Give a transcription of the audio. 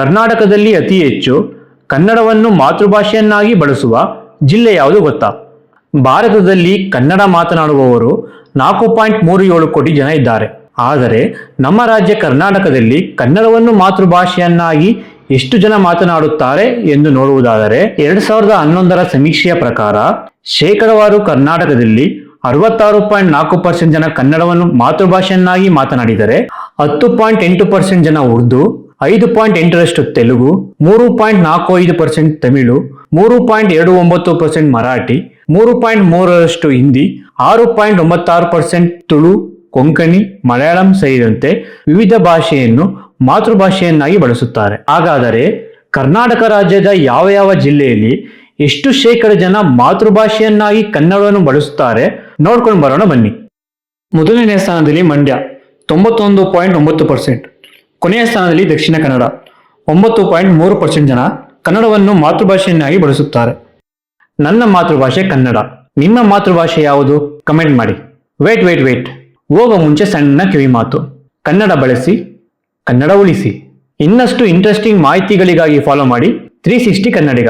ಕರ್ನಾಟಕದಲ್ಲಿ ಅತಿ ಹೆಚ್ಚು ಕನ್ನಡವನ್ನು ಮಾತೃಭಾಷೆಯನ್ನಾಗಿ ಬಳಸುವ ಜಿಲ್ಲೆ ಯಾವುದು ಗೊತ್ತಾ? ಭಾರತದಲ್ಲಿ ಕನ್ನಡ ಮಾತನಾಡುವವರು 4.37 ಕೋಟಿ ಜನ ಇದ್ದಾರೆ. ಆದರೆ ನಮ್ಮ ರಾಜ್ಯ ಕರ್ನಾಟಕದಲ್ಲಿ ಕನ್ನಡವನ್ನು ಮಾತೃಭಾಷೆಯನ್ನಾಗಿ ಎಷ್ಟು ಜನ ಮಾತನಾಡುತ್ತಾರೆ ಎಂದು ನೋಡುವುದಾದರೆ 2011ರ ಸಮೀಕ್ಷೆಯ ಪ್ರಕಾರ ಶೇಕಡವಾರು ಕರ್ನಾಟಕದಲ್ಲಿ 66.4% ಜನ ಕನ್ನಡವನ್ನು ಮಾತೃಭಾಷೆಯನ್ನಾಗಿ ಮಾತನಾಡಿದರೆ 10.8% ಜನ ಉರ್ದು, 5.8% ತೆಲುಗು, 3.45% ತಮಿಳು, 3.29% ಮರಾಠಿ, 3.3% ಹಿಂದಿ, 6.96% ತುಳು, ಕೊಂಕಣಿ, ಮಲಯಾಳಂ ಸೇರಿದಂತೆ ವಿವಿಧ ಭಾಷೆಯನ್ನು ಮಾತೃಭಾಷೆಯನ್ನಾಗಿ ಬಳಸುತ್ತಾರೆ. ಹಾಗಾದರೆ ಕರ್ನಾಟಕ ರಾಜ್ಯದ ಯಾವ ಯಾವ ಜಿಲ್ಲೆಯಲ್ಲಿ ಎಷ್ಟು ಶೇಕಡ ಜನ ಮಾತೃಭಾಷೆಯನ್ನಾಗಿ ಕನ್ನಡವನ್ನು ಬಳಸುತ್ತಾರೆ ನೋಡ್ಕೊಂಡು ಬರೋಣ ಬನ್ನಿ. ಮೊದಲನೇ ಸ್ಥಾನದಲ್ಲಿ ಮಂಡ್ಯ 91.9%, ಕೊನೆಯ ಸ್ಥಾನದಲ್ಲಿ ದಕ್ಷಿಣ ಕನ್ನಡ 9.3% ಜನ ಕನ್ನಡವನ್ನು ಮಾತೃಭಾಷೆಯನ್ನಾಗಿ ಬಳಸುತ್ತಾರೆ. ನನ್ನ ಮಾತೃಭಾಷೆ ಕನ್ನಡ. ನಿಮ್ಮ ಮಾತೃಭಾಷೆ ಯಾವುದು? ಕಮೆಂಟ್ ಮಾಡಿ. ವೇಟ್ ಹೋಗೋ ಮುಂಚೆ ಸಣ್ಣ ಕಿವಿ ಮಾತು. ಕನ್ನಡ ಬಳಸಿ, ಕನ್ನಡ ಉಳಿಸಿ. ಇನ್ನಷ್ಟು ಇಂಟ್ರೆಸ್ಟಿಂಗ್ ಮಾಹಿತಿಗಳಿಗಾಗಿ ಫಾಲೋ ಮಾಡಿ 360 ಕನ್ನಡಿಗ.